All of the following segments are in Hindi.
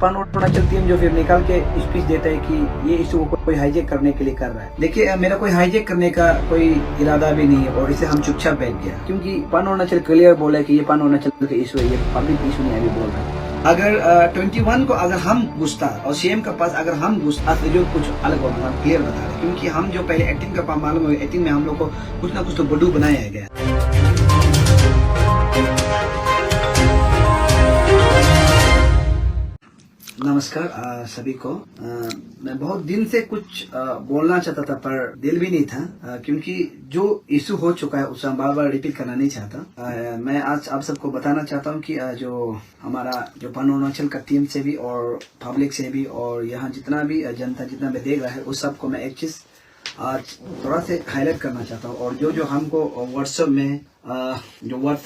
पान अरुणाचल टीम जो फिर निकाल के स्पीच देता है कि ये इशू को कोई हाईजेक करने के लिए कर रहा है। देखिए मेरा कोई हाईजेक करने का कोई इरादा भी नहीं है और इसे हम चुपचाप बैठ गया, क्योंकि पान अरुणाचल क्लियर बोला है कि ये पान अरुणाचल का इशू है, ये पब्लिक इशू नहीं अभी बोल रहा है। अगर 21 को अगर हम घुसता और सीएम के पास अगर हम घुसता तो जो कुछ अलग होगा, हम क्लियर बता रहे, क्योंकि हम जो पहले 18 का मालूम है, 18 में हम लोग को कुछ ना कुछ तो बडू बनाया गया। नमस्कार सभी को। मैं बहुत दिन से कुछ बोलना चाहता था पर दिल भी नहीं था, क्योंकि जो इशू हो चुका है उसे हम बार बार रिपीट करना नहीं चाहता। मैं आज आप सबको बताना चाहता हूँ कि जो हमारा जो पान अरुणाचल का टीम से भी और पब्लिक से भी और यहाँ जितना भी जनता जितना भी देख रहा है उस सबको मैं एक चीज आज थोड़ा से हाईलाइट करना चाहता हूँ। और जो हमको व्हाट्सएप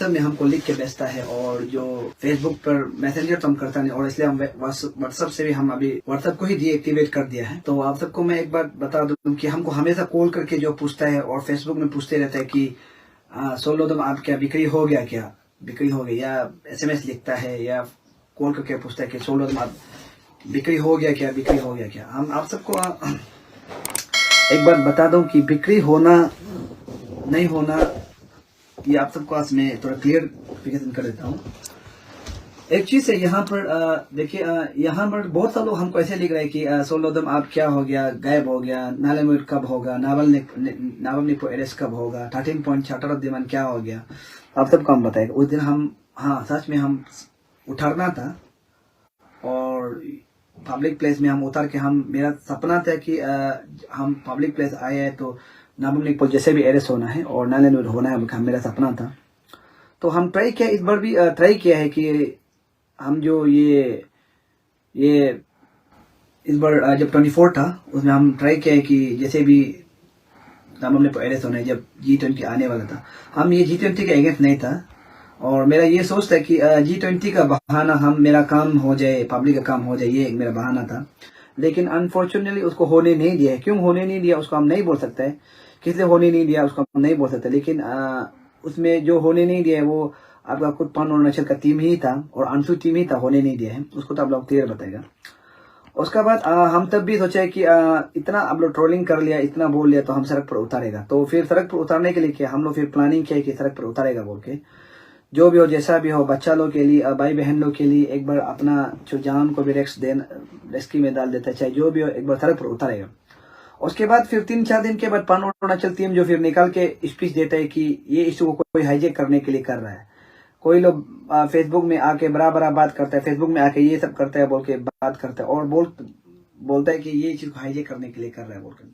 में हमको लिख के भेजता है और जो फेसबुक पर मैसेंजर तो हम करता नहीं, और इसलिए हम व्हाट्सएप से भी हम अभी व्हाट्सएप को ही डीएक्टिवेट कर दिया है। तो आप सबको मैं एक बार बता दूं कि हमको हमेशा कॉल करके जो पूछता है और फेसबुक में पूछते रहता है कि सोलोदम आप क्या बिक्री हो गया, क्या बिक्री हो गई, या SMS लिखता है या कॉल करके पूछता है कि सोलोदम आप बिक्री हो गया क्या, बिक्री हो गया क्या। हम आप सबको एक बार बता दूं कि बिक्री होना नहीं होना ये आप सबको आज मैं थोड़ा क्लियरिफिकेशन कर देता हूँ। एक चीज है यहाँ पर देखिए, यहाँ पर बहुत सारे लोग हमको ऐसे लिख रहे हैं कि सोलोदम आप क्या हो गया, गायब हो गया, नालेमुर कब होगा, नावल निपो एरेस्ट कब होगा, 13 पॉइंट चार्टर ऑफ डिमांड क्या हो गया। आप सबको हम बताएगा उस दिन हम सच में हम उतारना था और पब्लिक प्लेस में हम उतार के मेरा सपना था कि हम पब्लिक प्लेस आए हैं तो नाबम निपो जैसे भी अरेस्ट होना है और नालेनुर होना है, मेरा सपना था। तो हम ट्राई किया, इस बार भी ट्राई किया है कि हम जो ये इस बार जब 24 था उसमें हम ट्राई किया है कि जैसे भी नाबम निपो अरेस्ट होना है, जब G20 आने वाला था, हम ये G20 के अगेंस्ट नहीं था और मेरा ये सोच था कि G20 का बहाना मेरा काम हो जाए, पब्लिक का काम हो जाए, ये एक मेरा बहाना था। लेकिन अनफॉर्चुनेटली उसको होने नहीं दिया है। क्यों होने नहीं दिया उसको हम नहीं बोल सकते, किस लिए होने नहीं दिया उसको हम नहीं बोल सकते, लेकिन उसमें जो होने नहीं दिया है वो आपका खुद पान अरुणाचल का टीम ही था और अंशु टीम ही था, होने नहीं दिया है उसको, तो आप लोग क्लियर बताएगा। उसके बाद हम तब भी सोचे कि इतना आप लोग ट्रोलिंग कर लिया, इतना बोल लिया तो हम सड़क पर उतारेगा। तो फिर सड़क पर उतारने के लिए क्या हम लोग फिर प्लानिंग किया कि सड़क पर उतारेगा बोल के, जो भी हो जैसा भी हो, बच्चा लोग के लिए, भाई बहन लोग के लिए एक बार अपना जो जान को भी रेस्क्यू में डाल देता है, चाहे जो भी हो एक बार सड़क पर उतारेगा। उसके बाद फिर 3-4 दिन के बाद पान अरुणाचल टीम जो फिर निकाल के स्पीच देता है कि ये इशू को कोई हाईजेक करने के लिए कर रहा है। कोई लोग फेसबुक में आके बड़ा बात करता है, फेसबुक में आके ये सब करता है बोल के बात करता है और बोलता है कि ये चीज को हाईजेक करने के लिए कर रहा है बोल के।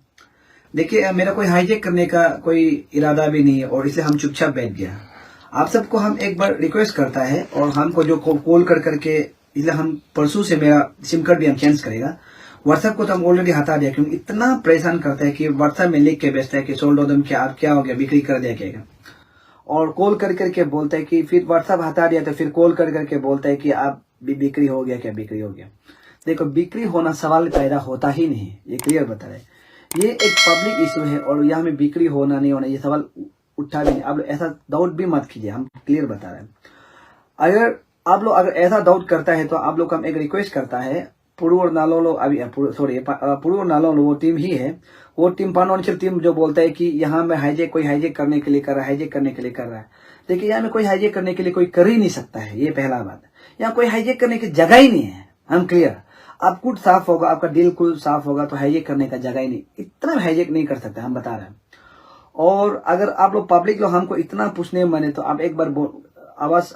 देखिए मेरा कोई हाईजेक करने का कोई इरादा भी नहीं है और इसलिए हम चुपचाप बैठ गया। आप सबको हम एक बार रिक्वेस्ट करता है और हमको जो कॉल करके, इसलिए हम परसों से मेरा सिम कार्ड भी हम चेंज करेगा। व्हाट्सएप को तो हम ऑलरेडी हटा दिया, क्योंकि इतना परेशान करता है कि व्हाट्सएप में लिख के भेजता है कि सोलोदम क्या आप क्या हो गया, बिक्री कर दिया क्या, और कॉल करके बोलता है कि फिर व्हाट्सएप हटा दिया तो फिर कॉल करके बोलता है कि आप भी बिक्री हो गया क्या, बिक्री हो गया। देखो बिक्री होना सवाल पैदा होता ही नहीं, ये क्लियर बता रहे। ये एक पब्लिक इशू है और यहाँ में बिक्री होना नहीं होना ये सवाल उठा भी नहीं। आप लोग ऐसा डाउट भी मत कीजिए, हम क्लियर बता रहे हैं। अगर आप लोग ऐसा डाउट करता है तो आप लोग का हम एक रिक्वेस्ट करता है, पुरु और नालोलो पुरु और नालोलो वो टीम ही है, वो टीम पान अरुणाचल टीम जो बोलता है कि यहाँ में कोई हाईजेक करने के लिए कर रहा है, हाईजेक करने के लिए कर रहा है। देखिए यहाँ में कोई हाईजेक करने के लिए कोई कर ही नहीं सकता है, ये पहला बात। यहाँ कोई हाईजेक करने की जगह ही नहीं है, हम क्लियर। आप खुद साफ होगा, आपका दिल खुद साफ होगा तो हाईजेक करने का जगह ही नहीं, इतना हाईजेक नहीं कर सकते, हम बता रहे हैं। और अगर आप लोग पब्लिक लोग हमको इतना पूछने माने तो आप एक बार आवाज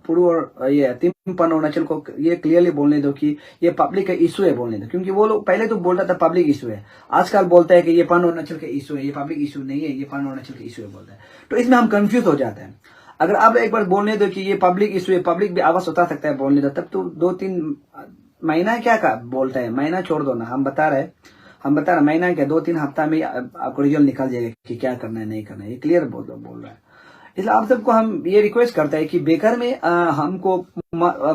पुरु और ये टीम पान अरुणाचल को ये क्लियरली बोलने दो कि ये पब्लिक का इशू है बोलने दो, क्योंकि वो लोग पहले तो बोलता था पब्लिक इशू है, आजकल बोलता है कि ये पान अरुणाचल का इशू है, ये पब्लिक इशू नहीं है, ये पान अरुणाचल का इशू है बोलता है। तो इसमें हम कंफ्यूज हो जाते हैं। अगर आप एक बार बोलने दो कि ये पब्लिक इशू है, पब्लिक भी आवाज उठा सकता है बोलने दो, तब तो 2-3 महीना क्या बोलता है, महीना छोड़ दो ना, हम बता रहे महीना क्या 2-3 हफ्ता में आपको रिजल्ट निकल जाएगा कि क्या करना है नहीं करना है, ये क्लियर बोल रहा है। इसलिए आप सबको हम ये रिक्वेस्ट करता है कि बेकार में हमको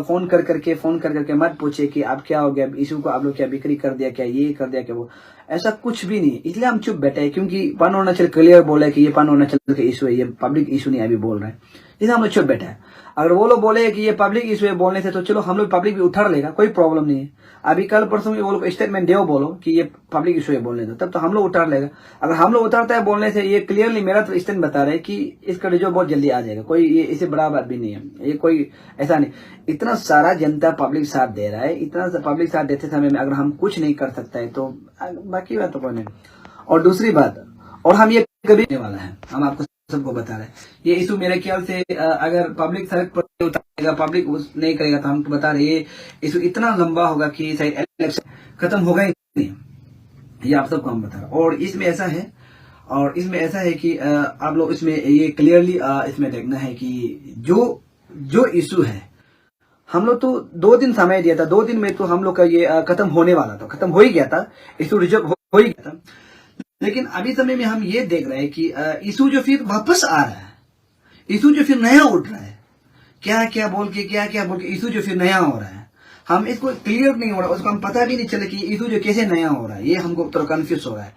फोन करके मत पूछे कि आप क्या हो गया, इशू को आप लोग क्या बिक्री कर दिया क्या, ये कर दिया क्या, वो ऐसा कुछ भी नहीं। इसलिए हम चुप बैठे हैं, क्योंकि पान अरुणाचल क्लियर बोला है कि ये पान अरुणाचल का इशू है, ये पब्लिक इशू नहीं अभी बोल रहा है। इसलिए हम लोग चुप बैठे हैं। अगर वो लोग बोले कि ये पब्लिक इशू है बोलने से, तो चलो हम लोग पब्लिक भी उठा लेगा, कोई प्रॉब्लम नहीं है। अभी कल परसों में वो लोग स्टेटमेंट दो बोलो कि ये पब्लिक इशू है बोलने दो, तब तो हम लोग उतार लेगा। अगर हम लोग उतारता है बोलने से, ये क्लियरली मेरा तो स्टैंड बता रहे कि इसका रिजल्ट बहुत जल्दी आ जाएगा। कोई ये इससे बड़ा बात भी नहीं है, ये कोई ऐसा नहीं। इतना सारा जनता पब्लिक साथ दे रहा है, इतना पब्लिक साथ देते समय में अगर हम कुछ नहीं कर सकता है तो बाकी बात तो कोई नहीं। और दूसरी बात, और हम ये कभी नहीं वाला है, हम आपको सबको बता रहे हैं ये इशू मेरे ख्याल से अगर पब्लिक सड़क पर उतारेगा, पब्लिक नहीं करेगा, तो हम बता रहे ये इशू इतना लंबा होगा कि शायद इलेक्शन खत्म होगा ही नहीं। ये आप सबको हम बता रहे हैं। और इसमें ऐसा है कि आप लोग इसमें ये क्लियरली इसमें देखना है कि जो इशू है, हम लोग तो 2 दिन समय दिया था, 2 दिन में तो हम लोग का ये खत्म होने वाला था, खत्म हो ही गया था, इशू रिजल्ट हो ही गया था। लेकिन अभी समय में हम ये देख रहे हैं कि इशू जो फिर वापस आ रहा है, इशू जो फिर नया उठ रहा है, क्या क्या बोल के इशू जो फिर नया हो रहा है। हम इसको क्लियर नहीं हो रहा, उसको हम पता भी नहीं चले कि इशू जो कैसे नया हो रहा है, ये हमको थोड़ा कंफ्यूज हो रहा है।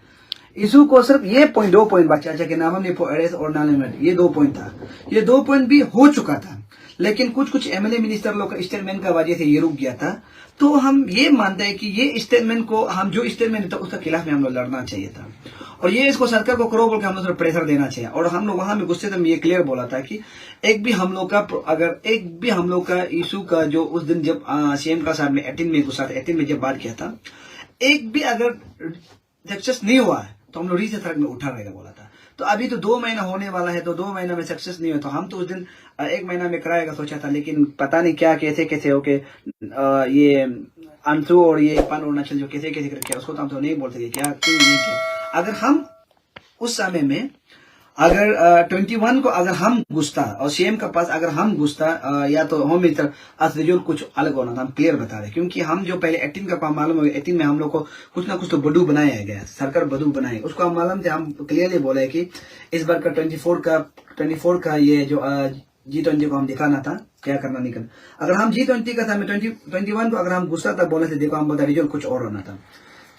इशू को सिर्फ ये 2 पॉइंट बच्चा के नाम ने अरेस्ट और नालेमेंट, ये 2 पॉइंट था, ये 2 पॉइंट भी हो चुका था। लेकिन कुछ एमएलए मिनिस्टर लोग का स्टेटमेंट का वजह से ये रुक गया था। तो हम ये मानते हैं कि ये स्टेटमेंट को, हम जो स्टेटमेंट था उसके खिलाफ में हम लोग लड़ना चाहिए था, और ये इसको सरकार को करो बोल के हम लोग प्रेशर देना चाहिए। और हम लोग वहां में गुस्से से ये क्लियर बोला था कि एक भी हम लोग का इशू का जो उस दिन जब सीएम का साथ में 18 में गुस्सा था, 18 में जब बात किया था, एक भी अगर सक्सेस नहीं हुआ है तो हम लोग रीसे सड़क में उठा रहेगा बोला था। तो अभी तो 2 महीना होने वाला है, तो 2 महीना में सक्सेस नहीं हुआ, तो हम तो उस दिन 1 महीना में कराएगा सोचा था। लेकिन पता नहीं क्या कैसे होके ये अंशु और ये पान अरुणाचल जो कैसे करके, उसको तो हम तो नहीं बोल सके क्या क्यों नहीं किया। अगर हम उस समय में अगर 21 को अगर हम घुसता और सीएम के पास अगर हम घुसता, या तो होम मिनिस्टर रिजल्ट कुछ अलग होना था, हम क्लियर बता रहे। क्योंकि हम जो पहले 18 का मालूम है, 18 में हम लोग को कुछ ना कुछ तो बडू बनाया गया, सरकार बडू बनाए, उसको हम मालूम थे। हम क्लियरली बोले कि इस बार का 24 का ये जो G20 को हम दिखाना था, क्या करना नहीं करना। अगर हम G20 का था, 21 को अगर हम गुस्सा था बोलने से, देखो हम बता रिजल्ट कुछ और होना था।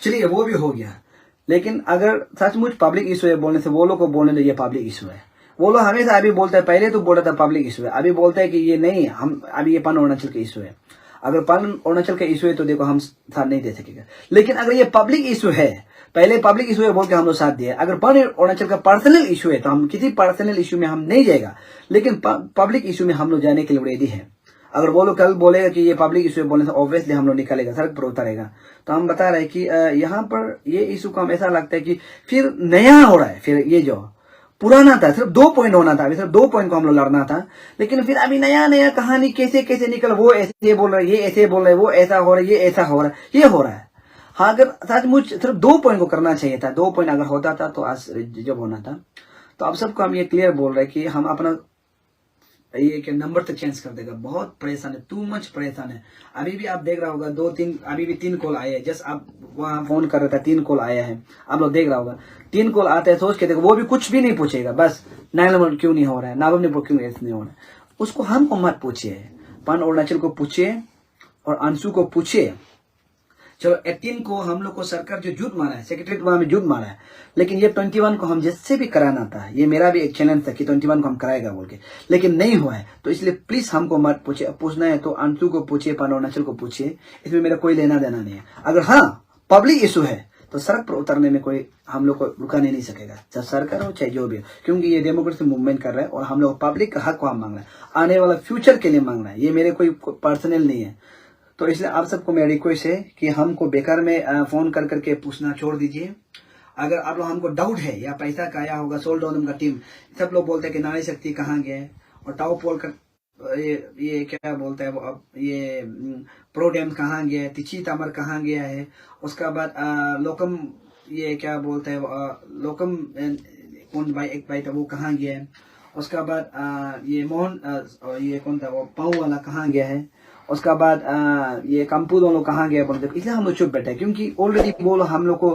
चलिए वो भी हो गया। लेकिन अगर सचमुच पब्लिक इशू है बोलने से, वो लोग को बोलने दो ये पब्लिक इशू है। वो लोग हमेशा अभी बोलते हैं, पहले तो बोल रहा था पब्लिक इशू है, अभी बोलते हैं कि ये नहीं, हम अभी ये पान अरुणाचल का इशू है। अगर पान अरुणाचल का इशू है तो देखो हम साथ नहीं दे सकेगा। लेकिन अगर ये पब्लिक इशू है, पहले पब्लिक इशू है बोल के हम लोग साथ दिए। अगर पान अरुणाचल का पर्सनल इशू है तो हम किसी पर्सनल इशू में हम नहीं जाएगा, लेकिन पब्लिक इशू में हम लोग जाने के लिए रेडी है। अगर वो लोग कल बोलेगा कि ये पब्लिक इशू बोलने से ऑब्वियसली हम लोग निकलेगा, सड़क पर उतरेगा। तो हम बता रहे हैं कि यहाँ पर ये इशू को हम ऐसा लगता है कि फिर नया हो रहा है। फिर ये जो पुराना था सिर्फ 2 पॉइंट होना था, अभी सिर्फ 2 पॉइंट को हम लोग लड़ना था, लेकिन फिर अभी नया कहानी कैसे निकल, वो ऐसे बोल रहा है, ये ऐसे बोल रहे, वो ऐसा हो रहा है, ये ऐसा हो रहा है, ये हो रहा है। हाँ, अगर सचमुच सिर्फ 2 पॉइंट को करना चाहिए था, 2 पॉइंट अगर होता था तो आज जब होना था। तो आप सबको हम ये क्लियर बोल रहे हैं कि हम अपना ये क्या नंबर तक चेंज कर देगा। बहुत परेशान है, टू मच परेशान है। अभी भी आप देख रहा होगा 2-3 अभी भी 3 कॉल आए हैं। जस्ट आप वहां फोन कर रहे थे, 3 कॉल आया है, आप लोग देख रहा होगा। 3 कॉल आते हैं, सोच के देखो, वो भी कुछ भी नहीं पूछेगा, बस 9 नंबर क्यों नहीं हो रहा है, नाबम ने क्यों ऐसे नहीं हो रहा है, उसको हमको मत पूछिए। पान अरुणाचल को पूछिए और अंशु को पूछिए। चलो 18 को हम लोग को सरकार जो झूठ मारा है, सेक्रेटरी वहां में झूठ मारा है, लेकिन ये 21 को हम जिससे भी कराना था, ये मेरा भी एक चैलेंज था कि 21 को हम कराएगा बोल के, लेकिन नहीं हुआ है। तो इसलिए प्लीज हमको मत पूछिए, पूछना है तो अंशु को पूछिए, पान अरुणाचल को पूछिए, इसमें मेरा कोई लेना देना नहीं है। अगर हाँ पब्लिक इशू है तो सड़क पर उतरने में कोई हम लोग को रुकाने नहीं सकेगा, चाहे सरकार हो चाहे जो भी हो, क्योंकि ये डेमोक्रेसी मूवमेंट कर रहा है और हम लोग पब्लिक का हक को हम मांग रहे हैं, आने वाला फ्यूचर के लिए मांग रहे हैं। ये मेरे कोई पर्सनल नहीं है। तो इसलिए आप सबको मेरा रिक्वेस्ट है कि हमको बेकार में फोन कर करके पूछना छोड़ दीजिए। अगर आप लोग हमको डाउट है या पैसा का आया होगा, सोल डाउन का टीम सब लोग बोलते हैं कि नारी शक्ति कहाँ गए, और टाउ पोल का ये क्या बोलता है वो, अब ये प्रोडेम कहाँ गया है, तिची तामर कहाँ गया है, उसका बाद लोकम ये क्या बोलता है लोकम कौन भाई एक भाई था वो कहाँ गया है, उसका बाद ये मोहन ये कौन था वो पाऊ वाला कहाँ गया है, उसका बाद ये कंपू दोनों कहाँ गया बोलते। इसलिए हम लोग चुप बैठे क्योंकि ऑलरेडी वो लोग हम लोग को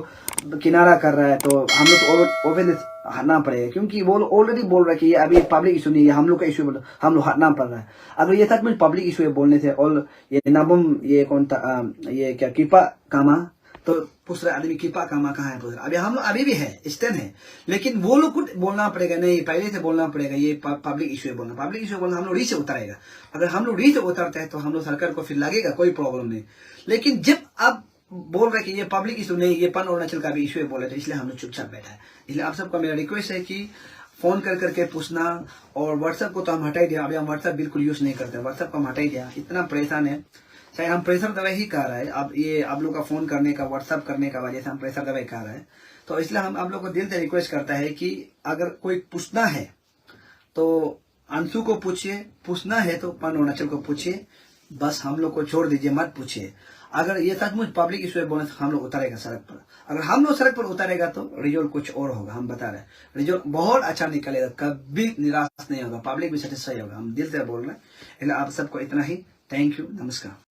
किनारा कर रहा है, तो हम लोग को ओवेंस हटना पड़ेगा, क्योंकि वो लोग ऑलरेडी बोल रहा है कि ये अभी पब्लिक इशू नहीं है, हम लोग का इशू हम लोग हटना पड़ रहा है। अगर ये सच में पब्लिक इशू है बोलने से, और ये नबम ये कौन था ये क्या कृपा कामा, तो पूछ रहे आदमी कृपा कामा कहाँ है, पूछ रहे। अभी हम लोग अभी भी है, स्टैंड है, लेकिन वो लोग कुछ बोलना पड़ेगा, नहीं पहले से बोलना पड़ेगा, ये पब्लिक इशू है बोलना, पब्लिक इशू बोलना, हम लोग री से उतारेगा। अगर हम लोग री से उतरते हैं तो हम लोग सरकार को फिर लगेगा कोई प्रॉब्लम नहीं। लेकिन जब आप बोल रहे कि ये पब्लिक इशू नहीं, ये पन अरुणाचल का भी इशू है बोले, तो इसलिए हम लोग चुपचाप बैठा है। इसलिए आप सबका मेरा रिक्वेस्ट है कि फोन कर करके पूछना, और व्हाट्सएप को तो हम हटा ही दिया, अभी हम व्हाट्सएप बिल्कुल यूज नहीं करते, व्हाट्सएप को हम हटा ही दिया, इतना परेशान है। शायद हम प्रेशर दवाई ही खा रहा है, अब ये आप लोग का फोन करने का, व्हाट्सएप करने का वजह से हम प्रेशर दवाई खा रहा है। तो इसलिए हम आप लोग को दिल से रिक्वेस्ट करता है कि अगर कोई पूछना है तो अंशु को पूछिए, पूछना है तो पन अरुणाचल को पूछिए, बस हम लोग को छोड़ दीजिए, मत पूछिए। अगर ये सचमुच पब्लिक इशू है बोले तो हम लोग उतारेगा सड़क पर। अगर हम लोग सड़क पर उतारेगा तो रिजल्ट कुछ और होगा, हम बता रहे हैं, रिजल्ट बहुत अच्छा निकलेगा, कभी निराश नहीं होगा, पब्लिक भी सेटिस्फाई होगा, हम दिल से बोल रहे हैं। इसलिए आप सबको इतना ही, थैंक यू, नमस्कार।